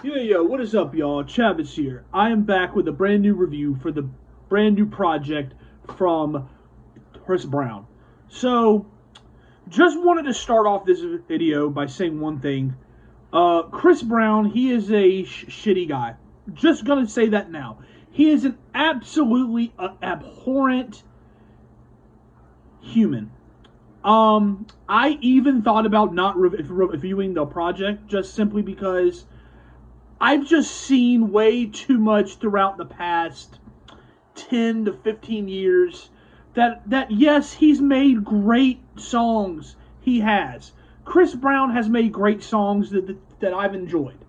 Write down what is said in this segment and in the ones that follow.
Yo, what is up, y'all? CHRiS here. I am back with a brand new review for the brand new project from Chris Brown. So, just wanted to start off this video by saying one thing. Chris Brown, he is a shitty guy. Just gonna say that now. He is an absolutely abhorrent human. I even thought about not reviewing the project just simply because I've just seen way too much throughout the past 10 to 15 years that yes, he's made great songs. He has. Chris Brown has made great songs that I've enjoyed.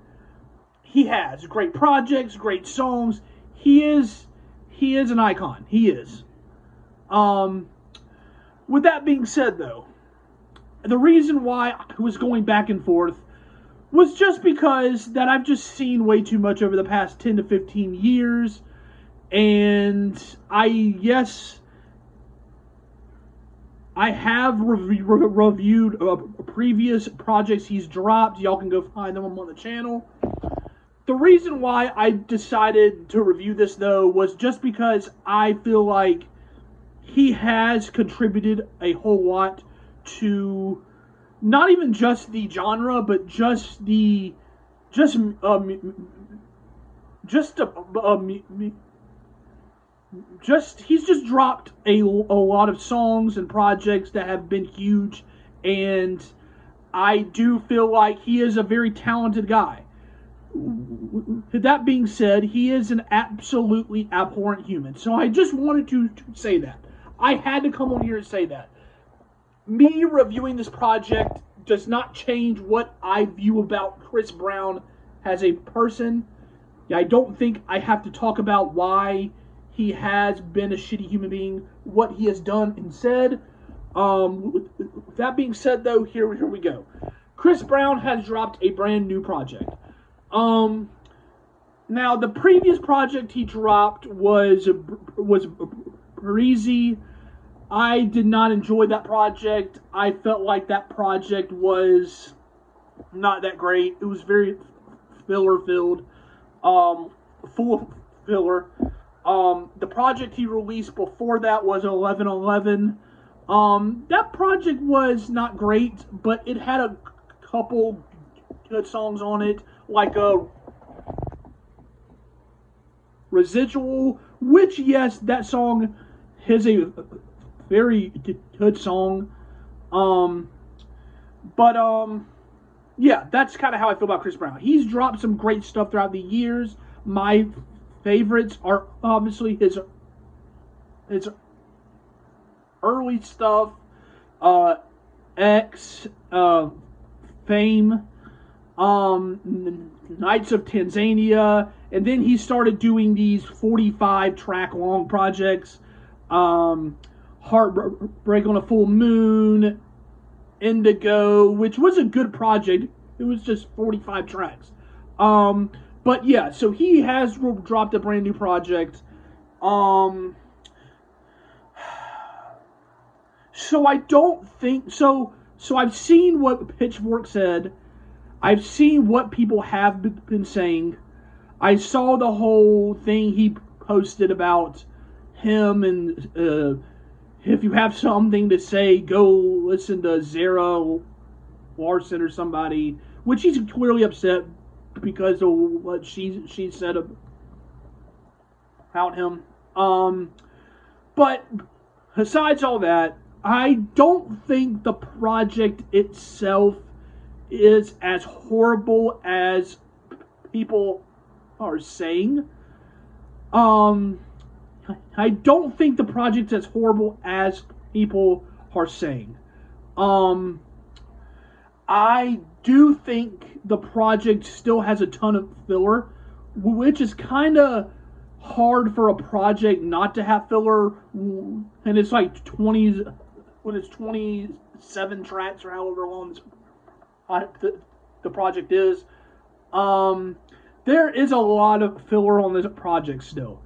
He has great projects, great songs. He is an icon. He is. With that being said, though, the reason why I was going back and forth was just because that I've just seen way too much over the past 10 to 15 years. And I have reviewed previous projects he's dropped. Y'all can go find them on the channel. The reason why I decided to review this, though, was just because I feel like he has contributed a whole lot to not even just the genre, but just he's just dropped a lot of songs and projects that have been huge, and I do feel like he is a very talented guy. That being said, he is an absolutely abhorrent human. So I just wanted to say that. I had to come on here and say that. Me reviewing this project does not change what I view about Chris Brown as a person. I don't think I have to talk about why he has been a shitty human being, what he has done and said. That being said, though, here we go. Chris Brown has dropped a brand new project. Now the previous project he dropped was breezy. I did not enjoy that project. I felt like that project was not that great. It was very filler-filled, full of filler. The project he released before that was 1111. That project was not great, but it had a couple good songs on it, like a Residual, which, yes, that song is a very good song. Yeah, that's kind of how I feel about Chris Brown. He's dropped some great stuff throughout the years. My favorites are obviously his early stuff, X, Fame, Nights of Tanzania, and then he started doing these 45-track long projects, Heartbreak on a Full Moon, Indigo, which was a good project. It was just 45 tracks. But yeah, so he has dropped a brand new project. So I don't think so. So I've seen what Pitchfork said. I've seen what people have been saying. I saw the whole thing he posted about him, and if you have something to say, go listen to Zara Larson or somebody, which he's clearly upset because of what she said about him. But besides all that, I don't think the project itself is as horrible as people are saying. I don't think the project's as horrible as people are saying. I do think the project still has a ton of filler, which is kind of hard for a project not to have filler, and it's like 20, when it's 27 tracks or however long the project is. There is a lot of filler on this project still.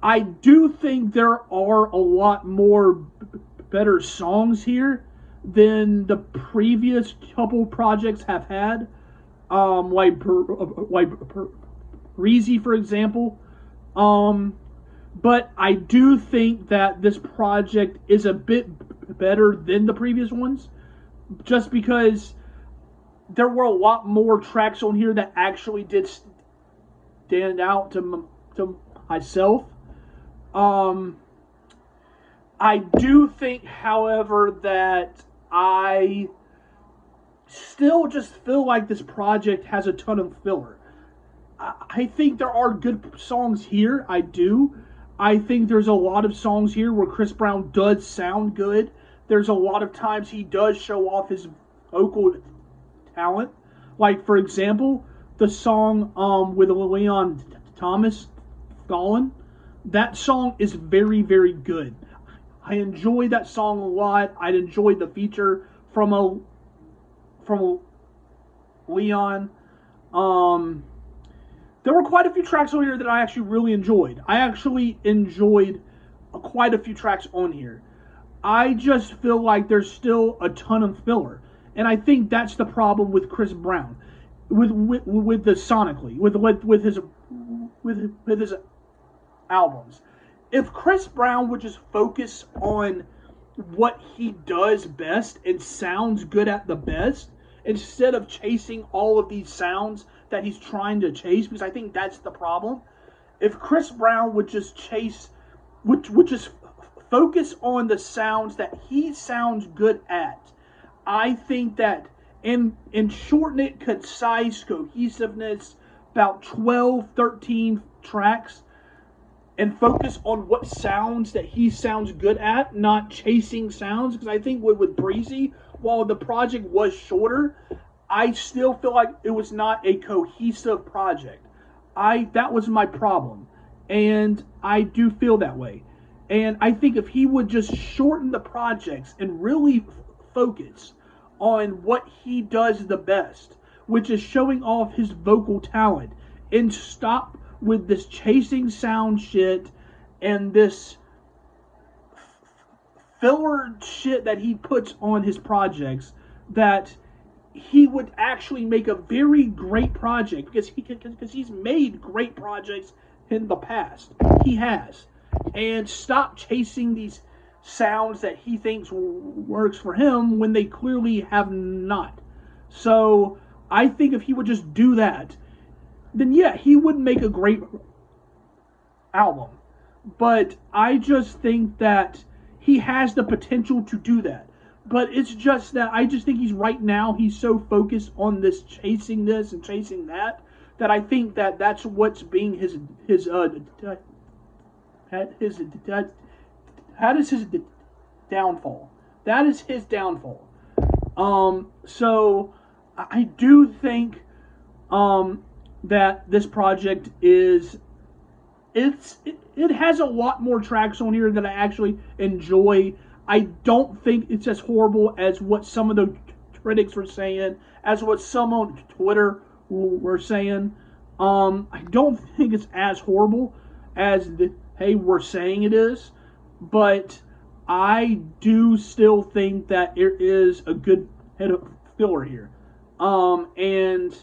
I do think there are a lot more better songs here than the previous couple projects have had. Breezy, for example. But I do think that this project is a bit better than the previous ones, just because there were a lot more tracks on here that actually did stand out to myself. Um, I do think, however, that I still just feel like this project has a ton of filler. I think there are good songs here. I do. I think there's a lot of songs here where Chris Brown does sound good. There's a lot of times he does show off his vocal talent. Like, for example, the song with Leon Thomas, Fallen. That song is very, very good. I enjoy that song a lot. I enjoyed the feature from Leon. There were quite a few tracks on here that I actually really enjoyed. I actually enjoyed quite a few tracks on here. I just feel like there's still a ton of filler, and I think that's the problem with Chris Brown, with the sonically, with his albums. If Chris Brown would just focus on what he does best and sounds good at the best, instead of chasing all of these sounds that he's trying to chase, because I think that's the problem. If Chris Brown would just would just focus on the sounds that he sounds good at, I think that and shorten it, concise, cohesiveness, about 12, 13 tracks, and focus on what sounds that he sounds good at, not chasing sounds. Because I think with Breezy, while the project was shorter, I still feel like it was not a cohesive project. That was my problem, and I do feel that way. And I think if he would just shorten the projects and really focus on what he does the best, which is showing off his vocal talent, and stop with this chasing sound shit and this filler shit that he puts on his projects, that he would actually make a very great project, because he's made great projects in the past. He has. And stop chasing these sounds that he thinks works for him when they clearly have not. So I think if he would just do that, then yeah, he would make a great album. But I just think that he has the potential to do that. But it's just that I just think he's so focused on this chasing this and chasing that, that I think that that's what's being his downfall. That is his downfall. So I do think that this project it has a lot more tracks on here that I actually enjoy. I don't think it's as horrible as what some of the critics were saying, as what some on Twitter were saying. I don't think it's as horrible as we're saying it is, but I do still think that there is a good head of filler here. And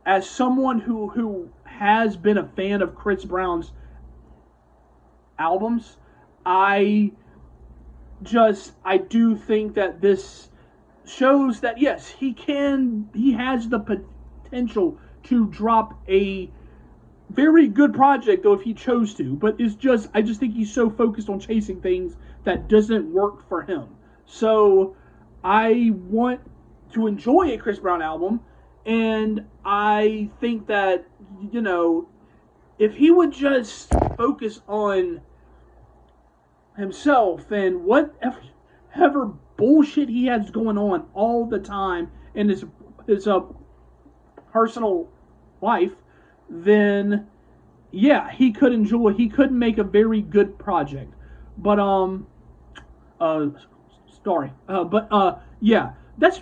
as someone who has been a fan of Chris Brown's albums, I do think that this shows that yes, he has the potential to drop a very good project, though, if he chose to. But I just think he's so focused on chasing things that doesn't work for him. So I want to enjoy a Chris Brown album, and I think that, if he would just focus on himself and whatever bullshit he has going on all the time in his personal life, then yeah, he could make a very good project. But yeah, that's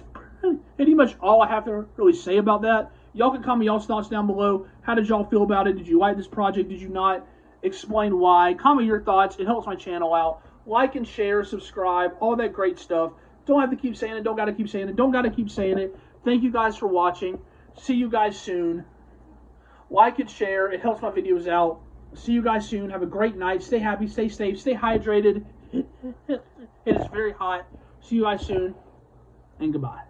pretty much all I have to really say about that. Y'all can comment y'all's thoughts down below. How did y'all feel about it? Did you like this project? Did you not? Explain why. Comment your thoughts. It helps my channel out. Like and share, subscribe, all that great stuff. Don't have to keep saying it. Don't got to keep saying it. Don't got to keep saying it. Thank you guys for watching. See you guys soon. Like and share. It helps my videos out. See you guys soon. Have a great night. Stay happy. Stay safe. Stay hydrated. It is very hot. See you guys soon. And goodbye.